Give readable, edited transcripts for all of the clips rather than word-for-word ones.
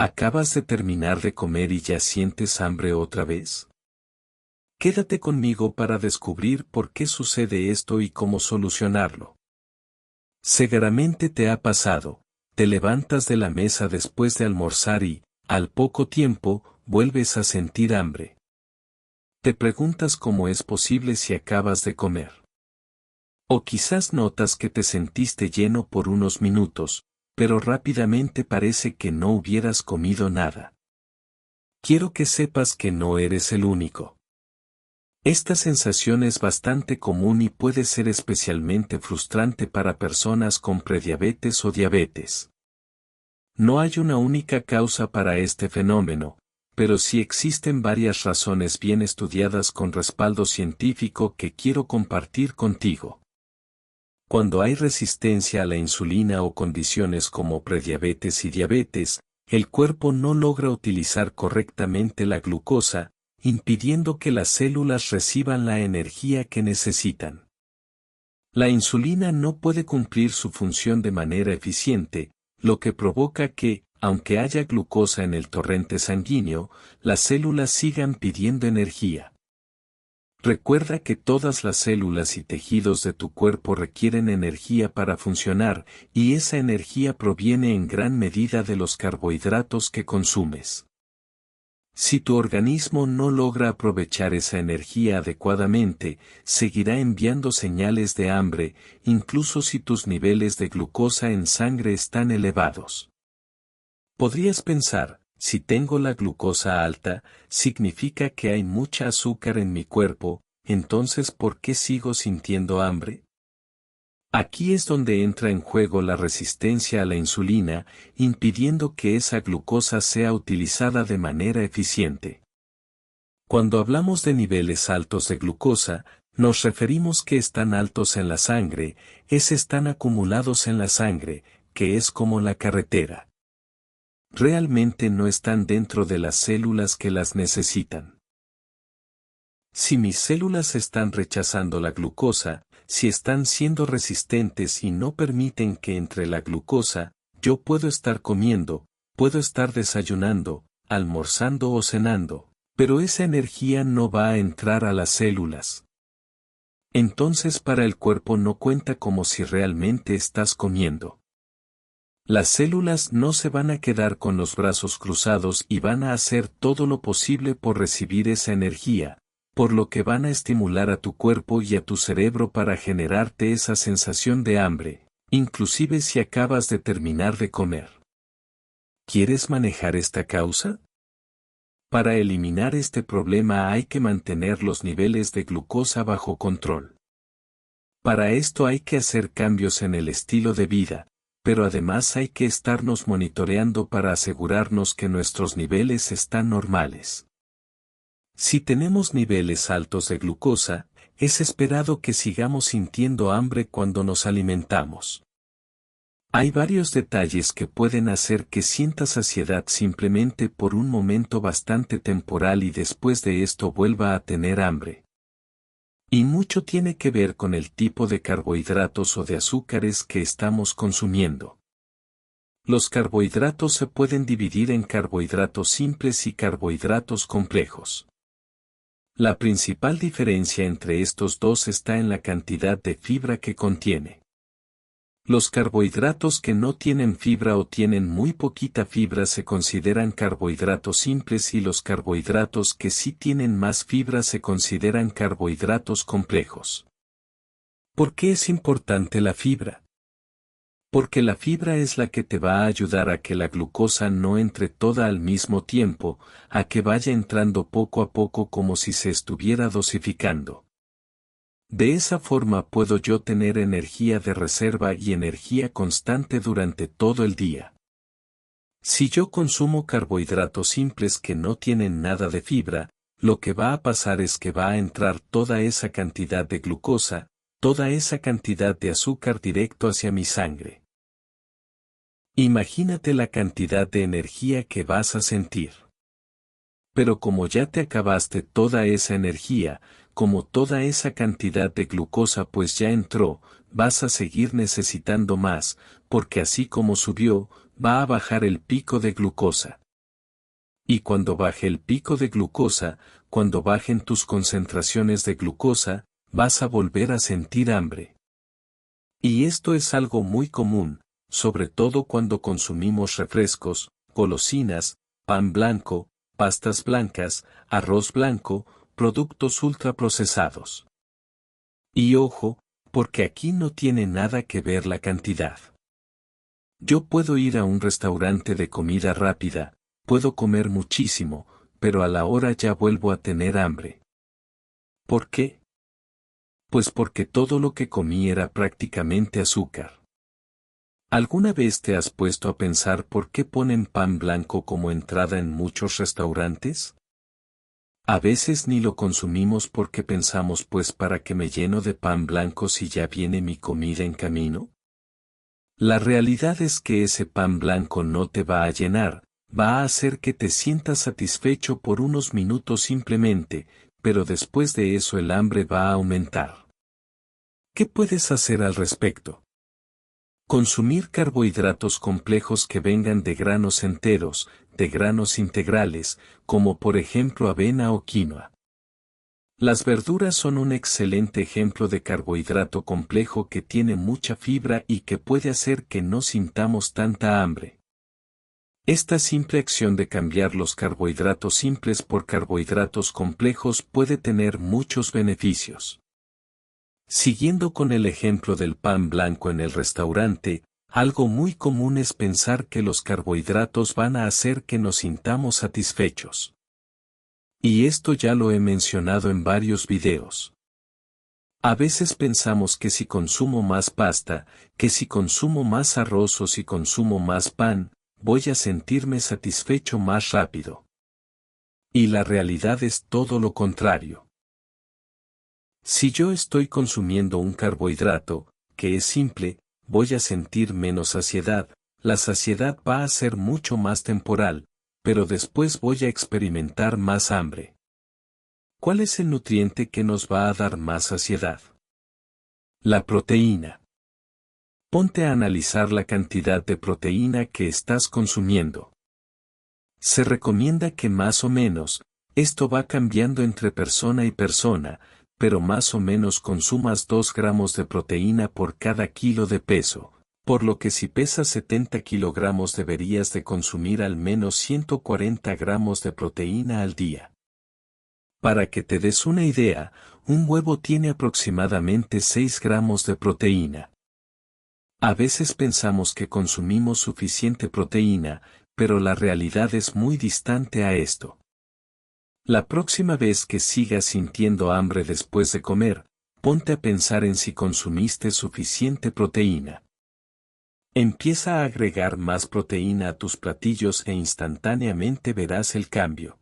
¿Acabas de terminar de comer y ya sientes hambre otra vez? Quédate conmigo para descubrir por qué sucede esto y cómo solucionarlo. Seguramente te ha pasado, te levantas de la mesa después de almorzar y, al poco tiempo, vuelves a sentir hambre. Te preguntas cómo es posible si acabas de comer. O quizás notas que te sentiste lleno por unos minutos, pero rápidamente parece que no hubieras comido nada. Quiero que sepas que no eres el único. Esta sensación es bastante común y puede ser especialmente frustrante para personas con prediabetes o diabetes. No hay una única causa para este fenómeno, pero sí existen varias razones bien estudiadas con respaldo científico que quiero compartir contigo. Cuando hay resistencia a la insulina o condiciones como prediabetes y diabetes, el cuerpo no logra utilizar correctamente la glucosa, impidiendo que las células reciban la energía que necesitan. La insulina no puede cumplir su función de manera eficiente, lo que provoca que, aunque haya glucosa en el torrente sanguíneo, las células sigan pidiendo energía. Recuerda que todas las células y tejidos de tu cuerpo requieren energía para funcionar, y esa energía proviene en gran medida de los carbohidratos que consumes. Si tu organismo no logra aprovechar esa energía adecuadamente, seguirá enviando señales de hambre, incluso si tus niveles de glucosa en sangre están elevados. Podrías pensar, si tengo la glucosa alta, significa que hay mucha azúcar en mi cuerpo, entonces ¿por qué sigo sintiendo hambre? Aquí es donde entra en juego la resistencia a la insulina, impidiendo que esa glucosa sea utilizada de manera eficiente. Cuando hablamos de niveles altos de glucosa, nos referimos que están altos en la sangre, están acumulados en la sangre, que es como la carretera. Realmente no están dentro de las células que las necesitan. Si mis células están rechazando la glucosa, si están siendo resistentes y no permiten que entre la glucosa, yo puedo estar comiendo, puedo estar desayunando, almorzando o cenando, pero esa energía no va a entrar a las células. Entonces para el cuerpo no cuenta como si realmente estás comiendo. Las células no se van a quedar con los brazos cruzados y van a hacer todo lo posible por recibir esa energía, por lo que van a estimular a tu cuerpo y a tu cerebro para generarte esa sensación de hambre, inclusive si acabas de terminar de comer. ¿Quieres manejar esta causa? Para eliminar este problema hay que mantener los niveles de glucosa bajo control. Para esto hay que hacer cambios en el estilo de vida, pero además hay que estarnos monitoreando para asegurarnos que nuestros niveles están normales. Si tenemos niveles altos de glucosa, es esperado que sigamos sintiendo hambre cuando nos alimentamos. Hay varios detalles que pueden hacer que sientas saciedad simplemente por un momento bastante temporal y después de esto vuelva a tener hambre. Y mucho tiene que ver con el tipo de carbohidratos o de azúcares que estamos consumiendo. Los carbohidratos se pueden dividir en carbohidratos simples y carbohidratos complejos. La principal diferencia entre estos dos está en la cantidad de fibra que contiene. Los carbohidratos que no tienen fibra o tienen muy poquita fibra se consideran carbohidratos simples y los carbohidratos que sí tienen más fibra se consideran carbohidratos complejos. ¿Por qué es importante la fibra? Porque la fibra es la que te va a ayudar a que la glucosa no entre toda al mismo tiempo, a que vaya entrando poco a poco como si se estuviera dosificando. De esa forma puedo yo tener energía de reserva y energía constante durante todo el día. Si yo consumo carbohidratos simples que no tienen nada de fibra, lo que va a pasar es que va a entrar toda esa cantidad de glucosa, toda esa cantidad de azúcar directo hacia mi sangre. Imagínate la cantidad de energía que vas a sentir. Pero como ya te acabaste toda esa energía, como toda esa cantidad de glucosa pues ya entró, vas a seguir necesitando más, porque así como subió, va a bajar el pico de glucosa. Y cuando baje el pico de glucosa, cuando bajen tus concentraciones de glucosa, vas a volver a sentir hambre. Y esto es algo muy común, sobre todo cuando consumimos refrescos, golosinas, pan blanco, pastas blancas, arroz blanco, productos ultraprocesados. Y ojo, porque aquí no tiene nada que ver la cantidad. Yo puedo ir a un restaurante de comida rápida, puedo comer muchísimo, pero a la hora ya vuelvo a tener hambre. ¿Por qué? Pues porque todo lo que comí era prácticamente azúcar. ¿Alguna vez te has puesto a pensar por qué ponen pan blanco como entrada en muchos restaurantes? A veces ni lo consumimos porque pensamos pues para qué me lleno de pan blanco si ya viene mi comida en camino. La realidad es que ese pan blanco no te va a llenar, va a hacer que te sientas satisfecho por unos minutos simplemente, pero después de eso el hambre va a aumentar. ¿Qué puedes hacer al respecto? Consumir carbohidratos complejos que vengan de granos enteros, de granos integrales, como por ejemplo avena o quinoa. Las verduras son un excelente ejemplo de carbohidrato complejo que tiene mucha fibra y que puede hacer que no sintamos tanta hambre. Esta simple acción de cambiar los carbohidratos simples por carbohidratos complejos puede tener muchos beneficios. Siguiendo con el ejemplo del pan blanco en el restaurante, algo muy común es pensar que los carbohidratos van a hacer que nos sintamos satisfechos. Y esto ya lo he mencionado en varios videos. A veces pensamos que si consumo más pasta, que si consumo más arroz o si consumo más pan, voy a sentirme satisfecho más rápido. Y la realidad es todo lo contrario. Si yo estoy consumiendo un carbohidrato, que es simple, voy a sentir menos saciedad, la saciedad va a ser mucho más temporal, pero después voy a experimentar más hambre. ¿Cuál es el nutriente que nos va a dar más saciedad? La proteína. Ponte a analizar la cantidad de proteína que estás consumiendo. Se recomienda que más o menos, esto va cambiando entre persona y persona, pero más o menos consumas 2 gramos de proteína por cada kilo de peso, por lo que si pesas 70 kilogramos deberías de consumir al menos 140 gramos de proteína al día. Para que te des una idea, un huevo tiene aproximadamente 6 gramos de proteína. A veces pensamos que consumimos suficiente proteína, pero la realidad es muy distante a esto. La próxima vez que sigas sintiendo hambre después de comer, ponte a pensar en si consumiste suficiente proteína. Empieza a agregar más proteína a tus platillos e instantáneamente verás el cambio.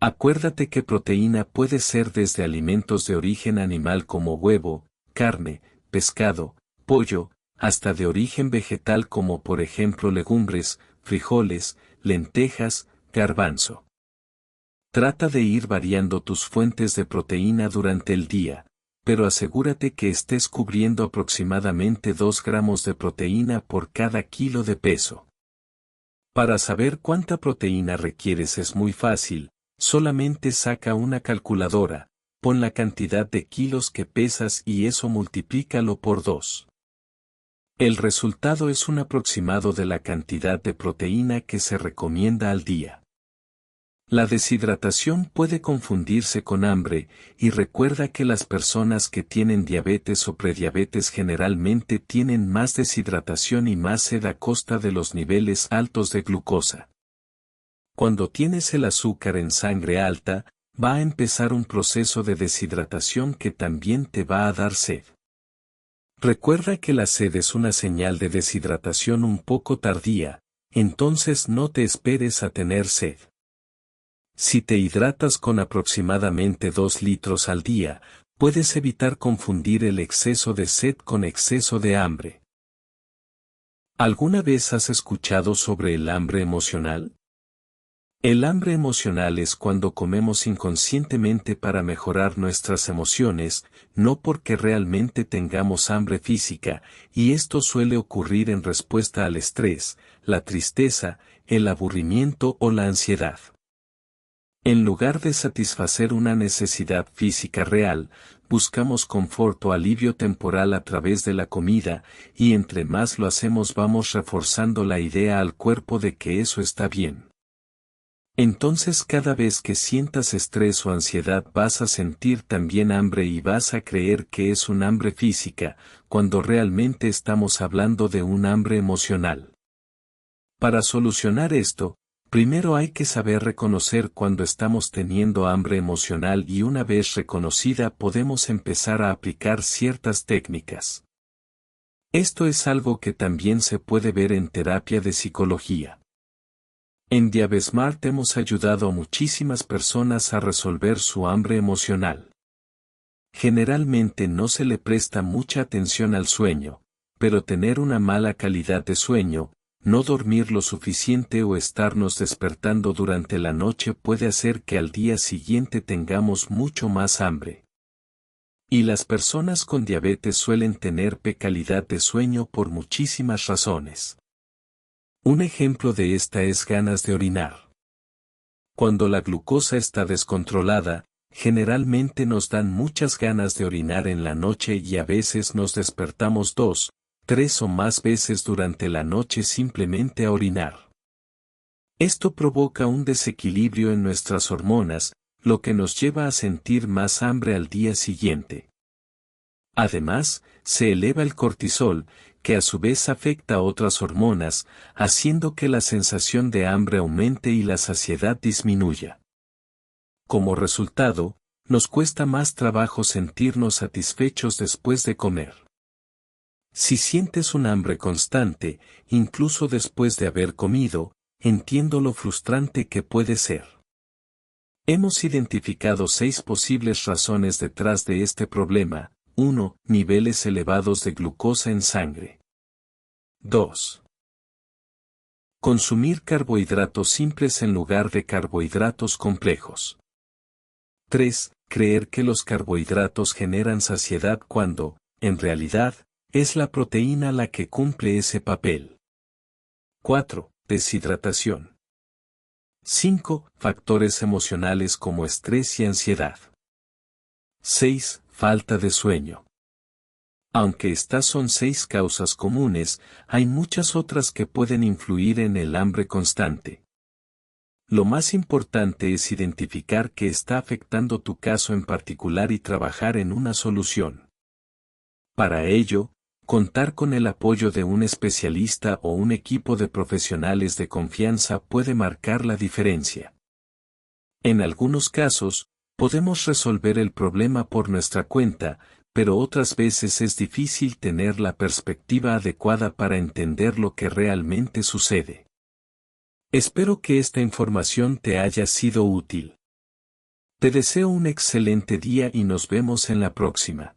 Acuérdate que proteína puede ser desde alimentos de origen animal como huevo, carne, pescado, pollo, hasta de origen vegetal como por ejemplo legumbres, frijoles, lentejas, garbanzo. Trata de ir variando tus fuentes de proteína durante el día, pero asegúrate que estés cubriendo aproximadamente 2 gramos de proteína por cada kilo de peso. Para saber cuánta proteína requieres es muy fácil, solamente saca una calculadora, pon la cantidad de kilos que pesas y eso multiplícalo por 2. El resultado es un aproximado de la cantidad de proteína que se recomienda al día. La deshidratación puede confundirse con hambre, y recuerda que las personas que tienen diabetes o prediabetes generalmente tienen más deshidratación y más sed a costa de los niveles altos de glucosa. Cuando tienes el azúcar en sangre alta, va a empezar un proceso de deshidratación que también te va a dar sed. Recuerda que la sed es una señal de deshidratación un poco tardía, entonces no te esperes a tener sed. Si te hidratas con aproximadamente 2 litros al día, puedes evitar confundir el exceso de sed con exceso de hambre. ¿Alguna vez has escuchado sobre el hambre emocional? El hambre emocional es cuando comemos inconscientemente para mejorar nuestras emociones, no porque realmente tengamos hambre física, y esto suele ocurrir en respuesta al estrés, la tristeza, el aburrimiento o la ansiedad. En lugar de satisfacer una necesidad física real, buscamos confort o alivio temporal a través de la comida, y entre más lo hacemos vamos reforzando la idea al cuerpo de que eso está bien. Entonces cada vez que sientas estrés o ansiedad vas a sentir también hambre y vas a creer que es un hambre física, cuando realmente estamos hablando de un hambre emocional. Para solucionar esto, primero hay que saber reconocer cuando estamos teniendo hambre emocional y una vez reconocida podemos empezar a aplicar ciertas técnicas. Esto es algo que también se puede ver en terapia de psicología. En Diabesmart hemos ayudado a muchísimas personas a resolver su hambre emocional. Generalmente no se le presta mucha atención al sueño, pero tener una mala calidad de sueño, no dormir lo suficiente o estarnos despertando durante la noche puede hacer que al día siguiente tengamos mucho más hambre. Y las personas con diabetes suelen tener poca calidad de sueño por muchísimas razones. Un ejemplo de esta es ganas de orinar. Cuando la glucosa está descontrolada, generalmente nos dan muchas ganas de orinar en la noche y a veces nos despertamos 2, 3 o más veces durante la noche simplemente a orinar. Esto provoca un desequilibrio en nuestras hormonas, lo que nos lleva a sentir más hambre al día siguiente. Además, se eleva el cortisol, que a su vez afecta a otras hormonas, haciendo que la sensación de hambre aumente y la saciedad disminuya. Como resultado, nos cuesta más trabajo sentirnos satisfechos después de comer. Si sientes un hambre constante, incluso después de haber comido, entiendo lo frustrante que puede ser. Hemos identificado 6 posibles razones detrás de este problema. 1. Niveles elevados de glucosa en sangre. 2. Consumir carbohidratos simples en lugar de carbohidratos complejos. 3. Creer que los carbohidratos generan saciedad cuando, en realidad, es la proteína la que cumple ese papel. 4. Deshidratación. 5. Factores emocionales como estrés y ansiedad. 6. Falta de sueño. Aunque estas son 6 causas comunes, hay muchas otras que pueden influir en el hambre constante. Lo más importante es identificar qué está afectando tu caso en particular y trabajar en una solución. Para ello, contar con el apoyo de un especialista o un equipo de profesionales de confianza puede marcar la diferencia. En algunos casos, podemos resolver el problema por nuestra cuenta, pero otras veces es difícil tener la perspectiva adecuada para entender lo que realmente sucede. Espero que esta información te haya sido útil. Te deseo un excelente día y nos vemos en la próxima.